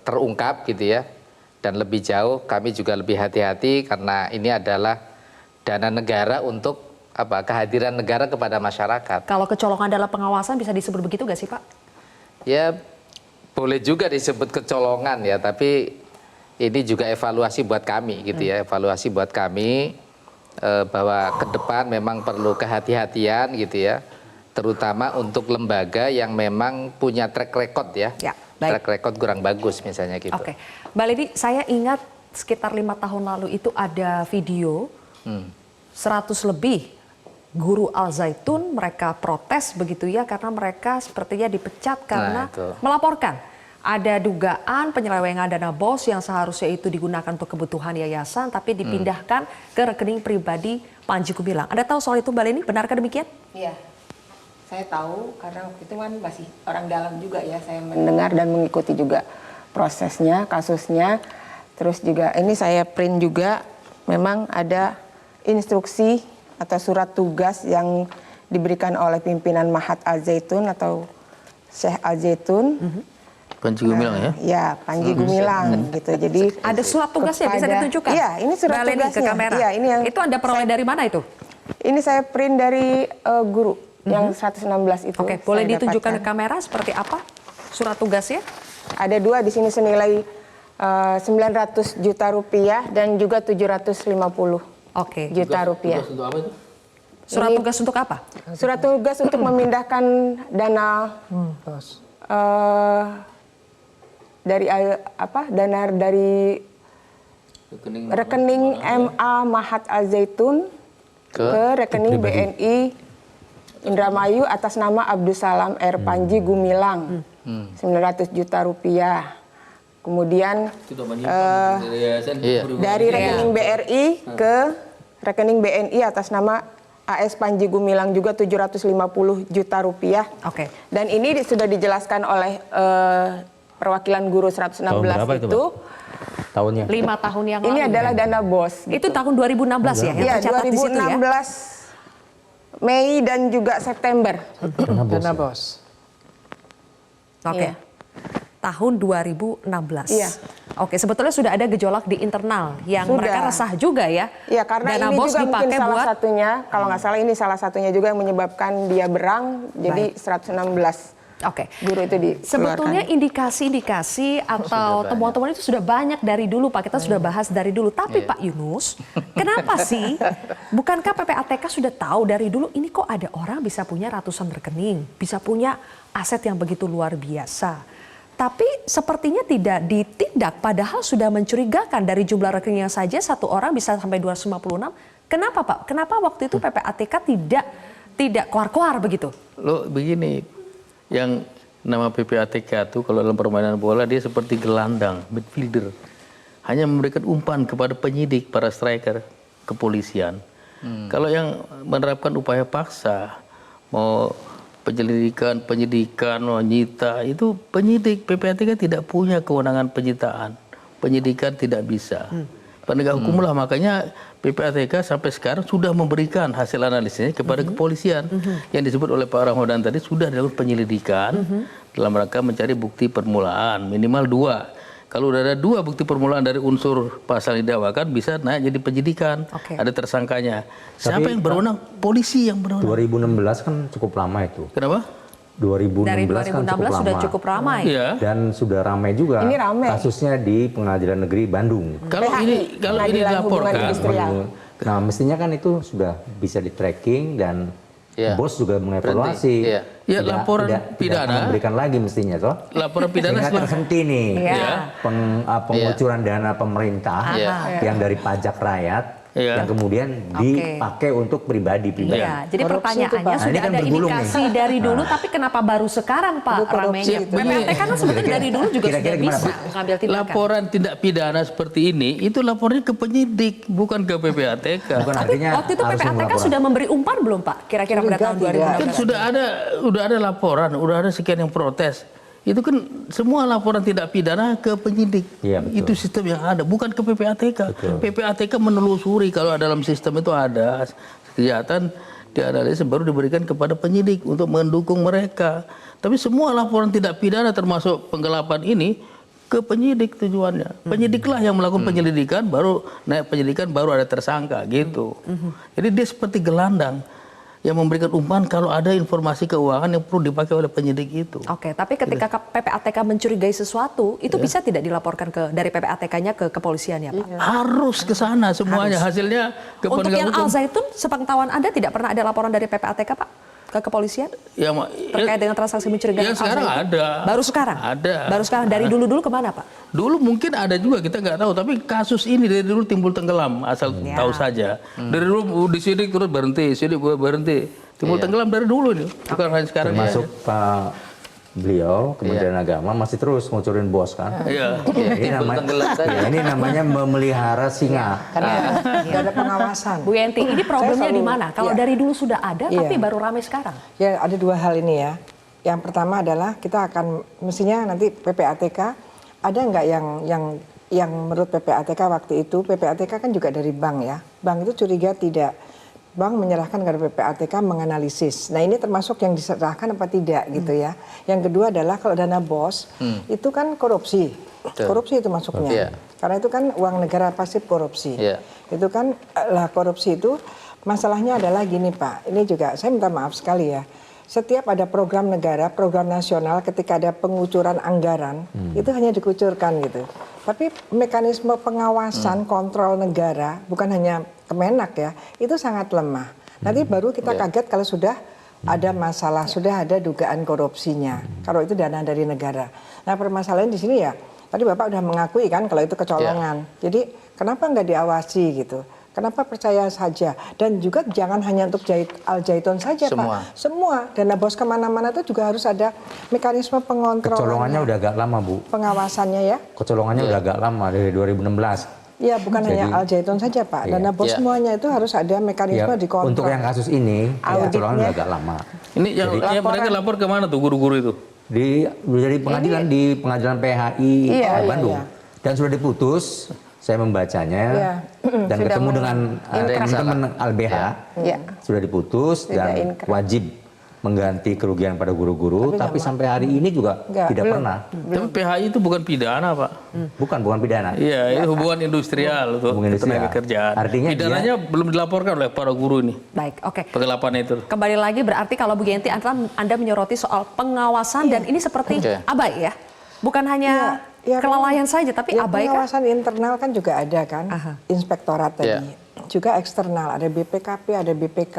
Speaker 4: terungkap gitu ya, dan lebih jauh kami juga lebih hati-hati karena ini adalah dana negara untuk kehadiran negara kepada masyarakat.
Speaker 7: Kalau kecolongan dalam pengawasan bisa disebut begitu gak sih Pak?
Speaker 4: Ya boleh juga disebut kecolongan ya, tapi ini juga evaluasi buat kami gitu ya, evaluasi buat kami bahwa ke depan memang perlu kehati-hatian gitu ya, terutama untuk lembaga yang memang punya track record ya. Track record kurang bagus misalnya gitu.
Speaker 7: Oke, Mbak Lady, saya ingat sekitar 5 tahun lalu itu ada video 100 lebih guru Al Zaitun mereka protes begitu ya karena mereka sepertinya dipecat karena melaporkan ada dugaan penyelewengan dana BOS yang seharusnya itu digunakan untuk kebutuhan yayasan tapi dipindahkan ke rekening pribadi Panji Gumilang. Anda tahu soal itu Mbak Leni? Benarkah demikian?
Speaker 9: Iya. Saya tahu karena waktu itu kan masih orang dalam juga ya, saya mendengar dan mengikuti juga prosesnya, kasusnya. Terus juga ini saya print juga, memang ada instruksi atau surat tugas yang diberikan oleh pimpinan Mahat Al Zaitun atau Syekh Al Zaitun.
Speaker 8: Panji Gumilang ya?
Speaker 9: Ya, Panji Gumilang gitu. Jadi
Speaker 7: ada surat tugasnya bisa ditunjukkan?
Speaker 9: Iya, ini surat tugasnya.
Speaker 7: Ke kamera.
Speaker 9: Ya, ini yang
Speaker 7: itu Anda peroleh dari mana itu?
Speaker 9: Ini saya print dari guru. Yang 116 itu.
Speaker 7: Oke, boleh ditunjukkan ke kamera seperti apa surat tugasnya?
Speaker 9: Ada 2 di sini senilai 900 juta rupiah dan juga 750 juta rupiah.
Speaker 8: Tugas untuk apa itu?
Speaker 7: Surat tugas untuk apa?
Speaker 9: Surat tugas untuk memindahkan dana dari dana dari rekening MA Mahat Al Zaitun ke rekening BNI Indramayu atas nama Abdus Salam R. Panji Gumilang 900 juta rupiah. Kemudian dari rekening BRI ke rekening BNI atas nama AS Panji Gumilang juga 750 juta rupiah.
Speaker 7: Oke.
Speaker 9: Dan ini sudah dijelaskan oleh perwakilan guru 116 itu.
Speaker 4: Tahunnya
Speaker 7: 5 tahun yang lalu.
Speaker 9: Ini adalah dana BOS.
Speaker 7: Itu tahun 2016 ya?
Speaker 9: Iya, 2016 Mei dan juga September.
Speaker 6: Dana BOS.
Speaker 7: Oke.
Speaker 9: Iya.
Speaker 7: Tahun 2016.
Speaker 9: Iya.
Speaker 7: Oke, sebetulnya sudah ada gejolak di internal yang
Speaker 9: Sudah.
Speaker 7: mereka resah juga ya.
Speaker 9: Iya, karena
Speaker 7: dana
Speaker 9: ini
Speaker 7: BOS
Speaker 9: juga mungkin
Speaker 7: dipakai
Speaker 9: salah
Speaker 7: buat
Speaker 9: satunya, kalau nggak salah ini salah satunya juga yang menyebabkan dia berang, jadi 116
Speaker 7: Oke.
Speaker 9: guru itu dikeluarkan.
Speaker 7: Sebetulnya indikasi-indikasi atau temuan-temuan itu sudah banyak dari dulu Pak, kita sudah bahas dari dulu. Tapi Pak Yunus, kenapa sih? Bukankah PPATK sudah tahu dari dulu ini kok ada orang bisa punya ratusan rekening, bisa punya aset yang begitu luar biasa. Tapi sepertinya tidak ditindak, padahal sudah mencurigakan dari jumlah rekeningnya saja satu orang bisa sampai 256. Kenapa Pak? Kenapa waktu itu PPATK tidak keluar-keluar begitu?
Speaker 8: Lo begini, yang nama PPATK itu kalau dalam permainan bola dia seperti gelandang, midfielder. Hanya memberikan umpan kepada penyidik, para striker, kepolisian. Kalau yang menerapkan upaya paksa, mau penyidikan, menyita, itu penyidik. PPATK tidak punya kewenangan penyitaan. Penyidikan tidak bisa. Penegak hukum lah, makanya PPATK sampai sekarang sudah memberikan hasil analisisnya kepada kepolisian. Yang disebut oleh Pak Ramadan tadi sudah dilakukan penyelidikan dalam rangka mencari bukti permulaan, minimal 2. Kalau udah ada 2 bukti permulaan dari unsur pasal yang didakwakan, bisa naik jadi penyidikan. Ada tersangkanya. Siapa yang berwenang? Polisi yang berwenang.
Speaker 4: 2016 kan cukup lama itu.
Speaker 8: Kenapa?
Speaker 4: 2016
Speaker 7: Dari 2016
Speaker 4: kan cukup
Speaker 7: sudah
Speaker 4: lama.
Speaker 7: cukup ramai.
Speaker 8: Iya.
Speaker 4: Dan sudah ramai juga
Speaker 9: Ini ramai.
Speaker 4: kasusnya di Pengadilan Negeri Bandung.
Speaker 8: Kalau ini
Speaker 9: Pengadilan Hubungan
Speaker 8: dilaporkan,
Speaker 9: Industrial.
Speaker 4: Nah, mestinya kan itu sudah bisa di tracking dan bos juga mengevaluasi.
Speaker 8: Ya, laporan pidana.
Speaker 4: Tidak memberikan lagi mestinya toh.
Speaker 8: laporan pidana
Speaker 4: Sehingga terhenti nih pengucuran dana pemerintah yang dari pajak rakyat yang kemudian dipakai untuk pribadi.
Speaker 7: Iya, jadi
Speaker 6: Korupsi
Speaker 7: pertanyaannya
Speaker 6: itu, Pak.
Speaker 7: sudah
Speaker 4: Ini kan
Speaker 7: ada
Speaker 4: bergulung
Speaker 7: indikasi
Speaker 4: nih.
Speaker 7: dari dulu, tapi kenapa baru sekarang Pak
Speaker 6: Itu korupsi
Speaker 7: ramainya?
Speaker 6: itu.
Speaker 7: PPATK kan sebetulnya dari dulu juga
Speaker 4: Kira-kira
Speaker 7: sudah
Speaker 4: gimana,
Speaker 7: bisa
Speaker 4: Pak?
Speaker 7: mengambil tindakan.
Speaker 8: laporan tindak pidana seperti ini itu lapornya ke penyidik, bukan ke PPATK.
Speaker 4: Bukan
Speaker 7: Tapi
Speaker 4: artinya
Speaker 7: waktu itu
Speaker 4: harus
Speaker 7: PPATK
Speaker 4: melaporkan.
Speaker 7: sudah memberi umpan belum Pak? Kira-kira pada tahun
Speaker 8: Kan
Speaker 7: 2016.
Speaker 8: sudah ada laporan, udah ada sekian yang protes. Itu kan semua laporan tindak pidana ke penyidik.
Speaker 4: Iya, betul.
Speaker 8: Itu sistem yang ada, bukan ke PPATK.
Speaker 4: Betul.
Speaker 8: PPATK menelusuri kalau dalam sistem itu ada kejahatan, dianalisis baru diberikan kepada penyidik untuk mendukung mereka. Tapi semua laporan tindak pidana termasuk penggelapan ini ke penyidik tujuannya. Penyidiklah yang melakukan penyelidikan, baru naik penyidikan, baru ada tersangka gitu. Jadi dia seperti gelandang yang memberikan umpan kalau ada informasi keuangan yang perlu dipakai oleh penyidik itu.
Speaker 7: Oke, tapi ketika PPATK mencurigai sesuatu, itu bisa tidak dilaporkan dari PPATK-nya ke kepolisian ya Pak?
Speaker 8: Harus ke sana semuanya. Hasilnya ke
Speaker 7: Untuk
Speaker 8: penegak
Speaker 7: yang
Speaker 8: hukum.
Speaker 7: Al Zaitun, sepengetahuan Anda tidak pernah ada laporan dari PPATK Pak ke kepolisian terkait dengan transaksi mencurigakan
Speaker 8: yang sekarang
Speaker 7: Al Zaitun?
Speaker 8: ada.
Speaker 7: Baru sekarang?
Speaker 8: Ada.
Speaker 7: Baru sekarang. Dari dulu kemana Pak?
Speaker 8: Dulu mungkin ada juga, kita nggak tahu. Tapi kasus ini dari dulu timbul tenggelam, asal tahu saja. Dari dulu disidik terus berhenti, sidik berhenti. Timbul tenggelam dari dulu nih, bukan hanya sekarang.
Speaker 4: Termasuk Pak beliau Kementerian Agama masih terus ngucurin bos kan.
Speaker 8: Iya.
Speaker 4: Ini namanya memelihara singa.
Speaker 6: Karena tidak ada pengawasan.
Speaker 7: Bu Yenti, ini problemnya
Speaker 6: selalu-
Speaker 7: di mana? Kalau
Speaker 6: Iya.
Speaker 7: dari dulu sudah ada,
Speaker 6: Iya.
Speaker 7: tapi baru ramai sekarang.
Speaker 6: Ya, ada 2 hal ini ya. Yang pertama adalah kita akan mestinya nanti PPATK ada nggak yang menurut PPATK waktu itu, PPATK kan juga dari bank ya. Bank itu curiga tidak. Bank menyerahkan kepada PPATK menganalisis. Nah, ini termasuk yang diserahkan apa tidak gitu ya. Yang kedua adalah kalau dana BOS itu kan korupsi. Korupsi itu masuknya. Karena itu kan uang negara pasif korupsi. Itu kan lah korupsi itu masalahnya adalah gini Pak. Ini juga saya minta maaf sekali ya. Setiap ada program negara, program nasional, ketika ada pengucuran anggaran, itu hanya dikucurkan gitu. Tapi mekanisme pengawasan kontrol negara, bukan hanya Kemenak ya, itu sangat lemah. Nanti baru kita kaget kalau sudah ada masalah, sudah ada dugaan korupsinya. Kalau itu dana dari negara. Nah permasalahan di sini ya, tadi Bapak udah mengakui kan kalau itu kecolongan. Jadi kenapa nggak diawasi gitu? Kenapa percaya saja? Dan juga jangan hanya untuk Al Zaitun saja Pak. Semua dana bos kemana-mana itu juga harus ada mekanisme pengontrolan.
Speaker 4: Kecolongannya udah agak lama Bu.
Speaker 6: Pengawasannya ya.
Speaker 4: Kecolongannya udah agak lama dari 2016.
Speaker 6: Iya, bukan hanya Al Zaitun saja Pak. Dana bos semuanya itu harus ada mekanisme dikontrol.
Speaker 4: Untuk yang kasus ini, kecolongan udah agak lama.
Speaker 8: Ini yang mereka lapor kemana tuh guru-guru itu?
Speaker 4: Dari pengadilan, di pengadilan PHI Bandung. Dan sudah diputus, saya membacanya dan ketemu dengan teman-teman LBH. Sudah diputus dan wajib mengganti kerugian pada guru-guru, tapi sampai hari ini juga tidak pernah.
Speaker 8: Tapi PHI itu bukan pidana Pak?
Speaker 4: Bukan pidana.
Speaker 8: Iya, itu hubungan industrial tuh, tenaga kerjaan. Artinya pidananya belum dilaporkan oleh para guru ini.
Speaker 7: Baik, oke.
Speaker 8: Penggelapan itu.
Speaker 7: Kembali lagi berarti kalau Bu Yenti Anda menyoroti soal pengawasan dan ini seperti abai ya? Bukan hanya kelalaian saja, tapi abai kan?
Speaker 6: Pengawasan internal kan juga ada kan, inspektorat tadi. Juga eksternal, ada BPKP, ada BPK.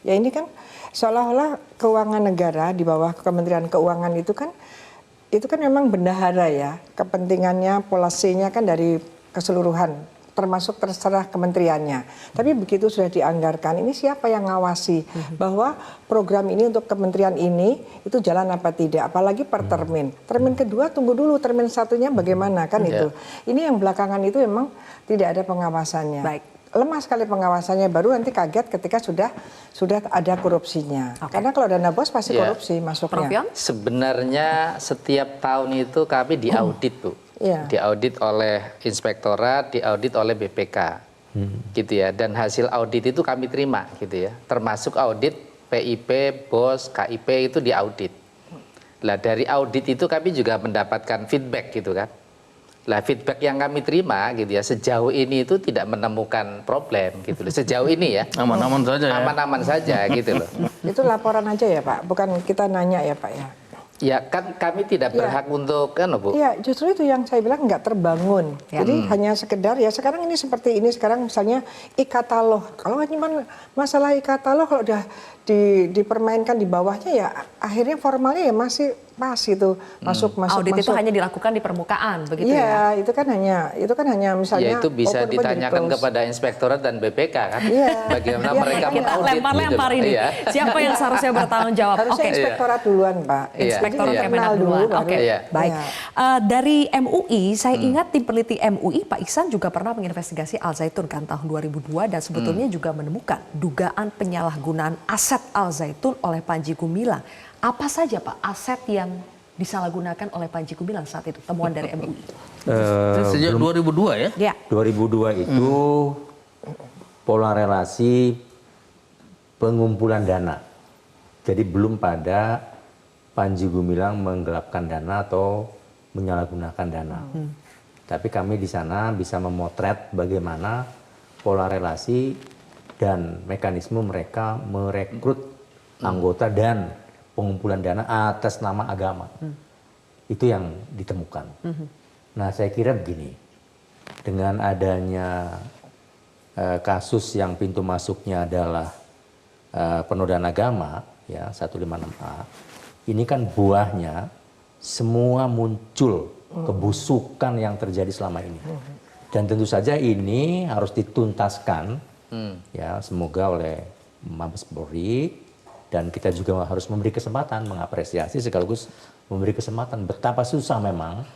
Speaker 6: Ya ini kan seolah-olah keuangan negara di bawah Kementerian Keuangan itu kan memang bendahara ya, kepentingannya, polasinya kan dari keseluruhan, termasuk terserah kementeriannya. Tapi begitu sudah dianggarkan, ini siapa yang ngawasi bahwa program ini untuk kementerian ini itu jalan apa tidak, apalagi per termin. Termin kedua tunggu dulu, termin satunya bagaimana kan itu. Ini yang belakangan itu memang tidak ada pengawasannya. Baik. Lemah sekali pengawasannya, baru nanti kaget ketika sudah ada korupsinya. Karena kalau dana bos pasti korupsi masuknya.
Speaker 12: Sebenarnya setiap tahun itu kami diaudit Bu. Diaudit oleh inspektorat, diaudit oleh BPK. Gitu ya. Dan hasil audit itu kami terima gitu ya. Termasuk audit PIP, BOS, KIP itu diaudit. Lah dari audit itu kami juga mendapatkan feedback gitu kan. Lah feedback yang kami terima gitu ya, sejauh ini itu tidak menemukan problem gitu loh. Sejauh ini ya.
Speaker 8: Aman-aman saja ya.
Speaker 12: Aman-aman saja gitu loh.
Speaker 6: Itu laporan aja ya Pak, bukan kita nanya ya Pak ya.
Speaker 12: Ya kan kami tidak berhak untuk kan Bu.
Speaker 6: Iya, justru itu yang saya bilang nggak terbangun. Jadi hanya sekedar ya sekarang ini seperti ini, sekarang misalnya e-katalog. Kalau cuma masalah e-katalog kalau udah dipermainkan di bawahnya ya akhirnya formalnya ya masih pas itu masuk.
Speaker 7: Audit itu hanya dilakukan di permukaan begitu
Speaker 6: ya. Iya, itu kan hanya misalnya
Speaker 12: ya itu bisa ditanyakan kepada inspektorat dan BPK kan. Bagaimana mereka mengaudit
Speaker 7: lempar ini. Siapa yang seharusnya bertanggung jawab?
Speaker 6: Harusnya inspektorat duluan, Pak.
Speaker 7: Inspektorat Kemenag duluan. Oke. Baik. Dari MUI, saya ingat tim peneliti MUI Pak Iksan juga pernah menginvestigasi Al Zaitun kan tahun 2002 dan sebetulnya juga menemukan dugaan penyalahgunaan aset Al Zaitun oleh Panji Gumilang. Apa saja Pak aset yang disalahgunakan oleh Panji Gumilang saat itu, temuan dari MUI?
Speaker 8: Sejak 2002 ya?
Speaker 4: 2002 itu pola relasi pengumpulan dana. Jadi belum pada Panji Gumilang menggelapkan dana atau menyalahgunakan dana. Tapi kami di sana bisa memotret bagaimana pola relasi dan mekanisme mereka merekrut anggota dan pengumpulan dana atas nama agama. Itu yang ditemukan. Nah saya kira begini, dengan adanya kasus yang pintu masuknya adalah penodaan agama, ya 156A, ini kan buahnya semua muncul kebusukan yang terjadi selama ini. Dan tentu saja ini harus dituntaskan, ya semoga oleh Mabes Polri. Dan kita juga harus memberi kesempatan, mengapresiasi sekaligus memberi kesempatan betapa susah memang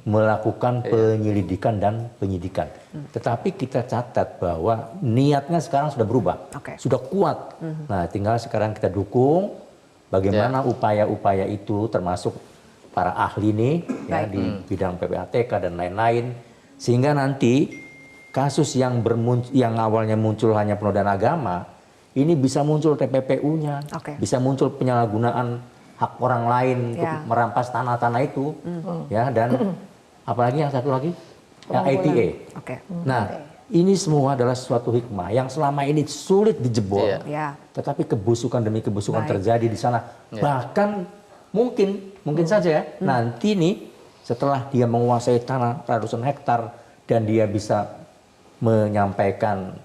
Speaker 4: melakukan penyelidikan dan penyidikan. Tetapi kita catat bahwa niatnya sekarang sudah berubah, sudah kuat. Nah tinggal sekarang kita dukung bagaimana upaya-upaya itu termasuk para ahli nih ya, di bidang PPATK dan lain-lain. Sehingga nanti kasus yang awalnya muncul hanya penodaan agama, ini bisa muncul TPPU-nya, bisa muncul penyalahgunaan hak orang lain untuk merampas tanah-tanah itu, ya dan apalagi yang satu lagi, yang ITA. Nah, ini semua adalah suatu hikmah yang selama ini sulit dijebol, tetapi kebusukan demi kebusukan terjadi di sana. Bahkan mungkin saja ya, nanti nih setelah dia menguasai tanah ratusan hektar dan dia bisa menyampaikan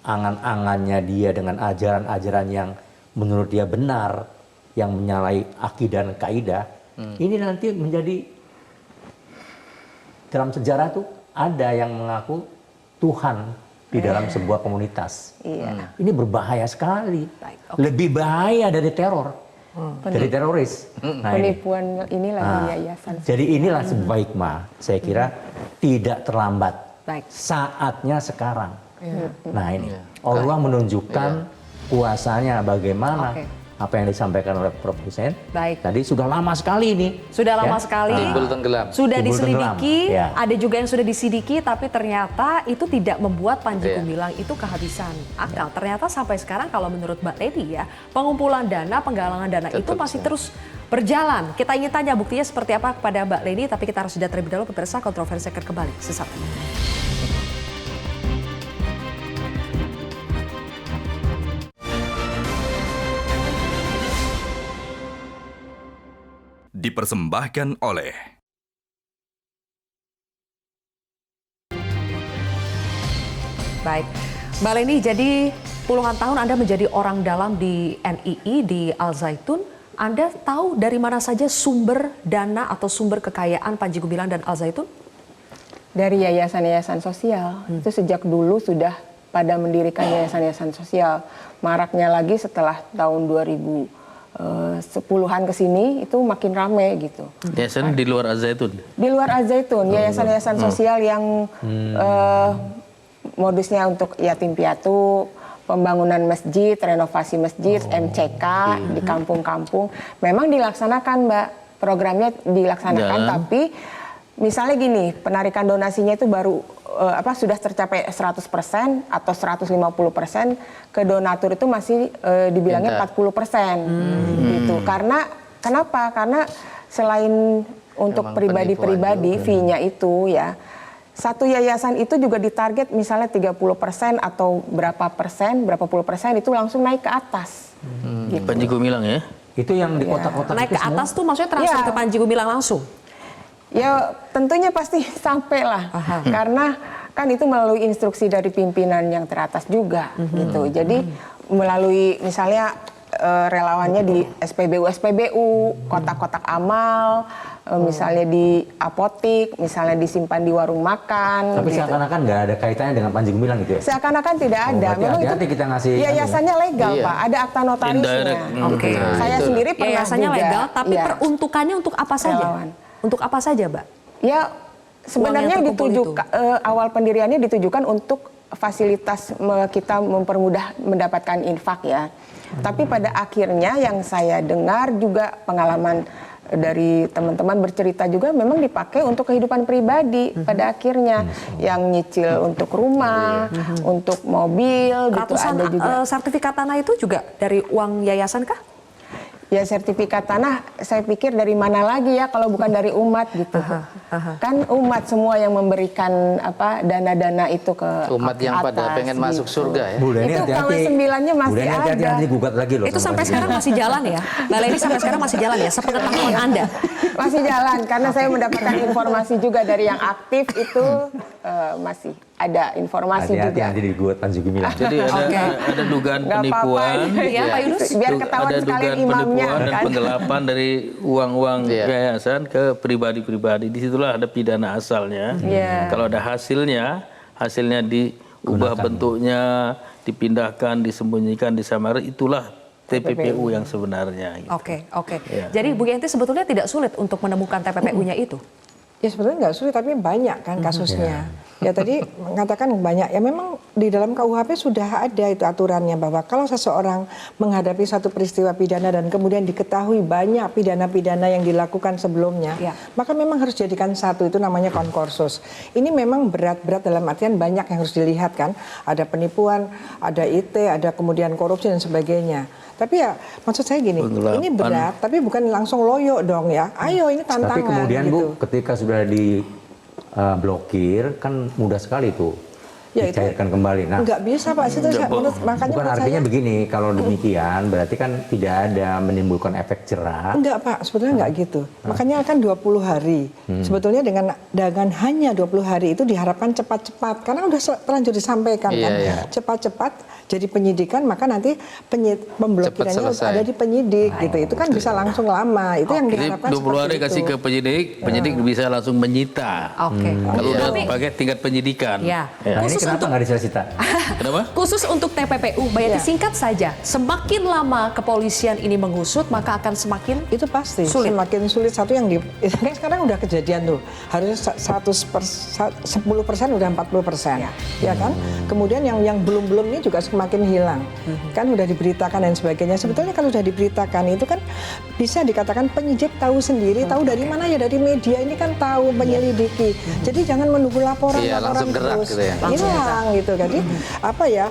Speaker 4: angan-angannya dia dengan ajaran-ajaran yang menurut dia benar, yang menyalahi akidah dan kaidah, ini nanti menjadi, dalam sejarah tuh ada yang mengaku Tuhan di dalam sebuah komunitas. Ini berbahaya sekali, lebih bahaya dari teror, dari teroris. Nah,
Speaker 9: Penipuan inilah yayasan.
Speaker 4: jadi inilah sebaik saya kira tidak terlambat. Saatnya sekarang. Nah ini Allah menunjukkan kuasanya bagaimana. Apa yang disampaikan oleh Prof. Hussein tadi sudah lama sekali ini.
Speaker 7: Sudah lama sekali.
Speaker 12: Timbul tenggelam.
Speaker 7: Sudah
Speaker 4: Timbul
Speaker 7: diselidiki,
Speaker 4: tenggelam, ya.
Speaker 7: ada juga yang sudah disidiki, tapi ternyata itu tidak membuat Panji Gumilang itu kehabisan akal. Ternyata sampai sekarang kalau menurut Mbak Lady ya, pengumpulan dana, penggalangan dana itu masih terus berjalan. Kita ingin tanya buktinya seperti apa kepada Mbak Lady, tapi kita harus jeda terlebih dahulu. Pemirsa, Kontroversi akan kembali sesaat lagi.
Speaker 2: Dipersembahkan oleh
Speaker 7: Baik, Mbak Leni, jadi puluhan tahun Anda menjadi orang dalam di NII, di Al Zaitun. Anda tahu dari mana saja sumber dana atau sumber kekayaan Panji Gumilang dan Al Zaitun?
Speaker 9: Dari yayasan-yayasan sosial. Itu sejak dulu sudah pada mendirikan yayasan-yayasan sosial. Maraknya lagi setelah tahun 2010-an ke sini itu makin rame gitu.
Speaker 8: Yayasan di luar Al Zaitun?
Speaker 9: Di luar Al Zaitun, yayasan-yayasan sosial yang modusnya untuk yatim piatu, pembangunan masjid, renovasi masjid, MCK di kampung-kampung. Memang dilaksanakan, Mbak, programnya dilaksanakan, tapi misalnya gini, penarikan donasinya itu baru sudah tercapai 100% atau 150%, ke donatur itu masih dibilangnya 40%. Gitu. Karena kenapa? Karena selain untuk pribadi-pribadi fee-nya itu ya, satu yayasan itu juga ditarget misalnya 30% atau berapa puluh persen itu langsung naik ke atas.
Speaker 8: Gitu. Panji Gumilang ya?
Speaker 4: Itu yang di kota-kota
Speaker 7: naik ke atas tuh maksudnya transfer ke Panji Gumilang langsung?
Speaker 9: Ya tentunya pasti sampai lah. Karena kan itu melalui instruksi dari pimpinan yang teratas juga gitu. Jadi melalui misalnya relawannya di SPBU, kotak-kotak amal, misalnya di apotik, misalnya disimpan di warung makan.
Speaker 4: Tapi
Speaker 9: gitu.
Speaker 4: seakan-akan nggak ada kaitannya dengan Panji Gumilang gitu ya?
Speaker 9: Seakan-akan tidak ada. Memang
Speaker 4: hati-hati kita ngasih
Speaker 9: yayasannya legal, Pak. Ada akta notarisnya. Saya sendiri pernah
Speaker 7: yayasannya
Speaker 9: juga.
Speaker 7: legal, tapi peruntukannya untuk apa saja?
Speaker 9: Relawan.
Speaker 7: Untuk apa saja, Mbak?
Speaker 9: Ya sebenarnya ditujukan awal pendiriannya ditujukan untuk fasilitas kita mempermudah mendapatkan infak ya. Tapi pada akhirnya yang saya dengar juga pengalaman dari teman-teman bercerita juga memang dipakai untuk kehidupan pribadi pada akhirnya, yang nyicil untuk rumah, untuk mobil,
Speaker 7: ratusan
Speaker 9: gitu ada juga.
Speaker 7: Sertifikat tanah itu juga dari uang yayasan kah?
Speaker 9: Ya sertifikat tanah saya pikir dari mana lagi ya kalau bukan dari umat gitu. Kan umat semua yang memberikan dana-dana itu ke
Speaker 12: umat yang
Speaker 9: atas,
Speaker 12: pada pengen masuk surga ya.
Speaker 4: Bu Leni,
Speaker 9: itu
Speaker 4: hati-hati.
Speaker 9: KW9-nya masih
Speaker 4: Bu Leni,
Speaker 9: ada.
Speaker 4: hati-hati gugat lagi loh.
Speaker 7: Itu sampai sekarang masih jalan ya? Mbak Leni sampai sekarang masih jalan ya? Sepengetahuan Anda?
Speaker 9: Masih jalan karena saya mendapatkan informasi juga dari yang aktif itu masih ada informasi
Speaker 4: hati-hati
Speaker 9: juga.
Speaker 4: nanti digugat Panji Gumilang.
Speaker 8: Jadi ada dugaan penipuan,
Speaker 9: Iya, Pak Yunus. Biar ketahuan
Speaker 8: ada
Speaker 9: sekalian
Speaker 8: dugaan
Speaker 9: imamnya.
Speaker 8: penipuan dan penggelapan dari uang-uang yayasan ke pribadi-pribadi. Disitulah ada pidana asalnya. Kalau ada hasilnya diubah bentuknya, dipindahkan, disembunyikan, disamar, itulah TPPU yang sebenarnya. Gitu.
Speaker 7: Oke. Jadi Bu Yenti sebetulnya tidak sulit untuk menemukan TPPU-nya itu?
Speaker 6: Ya sebetulnya nggak sulit, tapi banyak kan kasusnya. Ya tadi mengatakan banyak. Ya memang di dalam KUHP sudah ada itu aturannya bahwa kalau seseorang menghadapi satu peristiwa pidana dan kemudian diketahui banyak pidana-pidana yang dilakukan sebelumnya, maka memang harus jadikan satu, itu namanya konkursus. Ini memang berat-berat dalam artian banyak yang harus dilihat kan. Ada penipuan, ada IT, ada kemudian korupsi dan sebagainya. Tapi ya maksud saya gini, ini berat tapi bukan langsung loyo dong ya. Ayo ini tantangan.
Speaker 4: Tapi kemudian
Speaker 6: gitu.
Speaker 4: Bu, ketika sudah diblokir kan mudah sekali tuh
Speaker 6: Ya, itu
Speaker 4: dicairkan kembali. Nah,
Speaker 6: nggak bisa Pak, makanya
Speaker 4: bukan artinya begini, kalau demikian berarti kan tidak ada menimbulkan efek jerah.
Speaker 6: Enggak Pak, sebetulnya nggak gitu. Makanya kan 20 hari. Sebetulnya dengan hanya 20 hari itu diharapkan cepat-cepat, karena udah terlanjur disampaikan kan. Cepat-cepat jadi penyidikan, maka nanti pemblokirannya ada di penyidik gitu. Itu kan bisa langsung lama. Itu yang diharapkan.
Speaker 8: Jadi 20 hari kasih ke penyidik bisa langsung menyita. Kalau udah pakai tingkat penyidikan.
Speaker 7: Ya.
Speaker 4: Nah, ini kenapa nggak disita?
Speaker 8: Kenapa?
Speaker 7: Khusus untuk TPPU, Mbak Yati, singkat saja, semakin lama kepolisian ini mengusut, maka akan semakin
Speaker 6: itu pasti
Speaker 7: sulit.
Speaker 6: Semakin sulit. Satu yang sekarang udah kejadian tuh, harusnya 10% udah 40%, ya kan? Kemudian yang belum ini juga semakin hilang, kan udah diberitakan dan sebagainya. Sebetulnya kalau udah diberitakan itu kan bisa dikatakan penyidik tahu sendiri, tahu dari mana ya, dari media ini kan tahu menyelidiki. Jadi jangan menunggu laporan terus.
Speaker 12: Gitu ya.
Speaker 6: Hilang gitu. Jadi apa ya,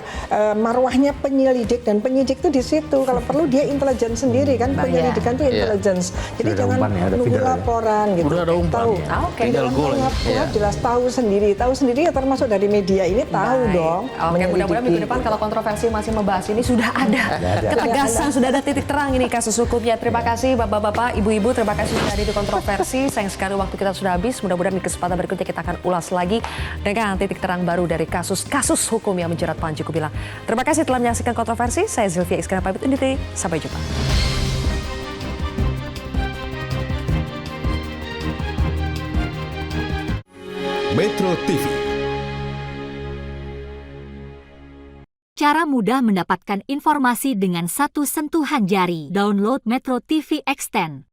Speaker 6: marwahnya penyelidik dan penyidik itu di situ. Kalau perlu dia intelijen sendiri kan, penyelidikan itu intelligence. Jadi jangan menunggu laporan gitu.
Speaker 8: Udah ada umpan.
Speaker 6: Tahu.
Speaker 8: Tinggal gol.
Speaker 6: Jelas tahu sendiri ya termasuk dari media ini tahu dong.
Speaker 7: Oke, mudah-mudahan minggu depan kalau kontroversi masih membahas ini sudah ada ketegasan, sudah ada titik terang ini kasus hukumnya. Terima kasih Bapak-bapak, Ibu-ibu, terima kasih sudah hadir di kontroversi. Sayang sekali waktu kita sudah habis. Mudah-mudahan di kesempatan berikutnya kita akan ulas lagi dengan titik terang baru dari kasus hukum yang menjerat Panji Gumilang. Terima kasih telah menyaksikan kontroversi. Saya Zilvia Iskandar pamit undur diri. Sampai jumpa.
Speaker 10: Metro TV.
Speaker 13: Cara mudah mendapatkan informasi dengan satu sentuhan jari. Download Metro TV Extend.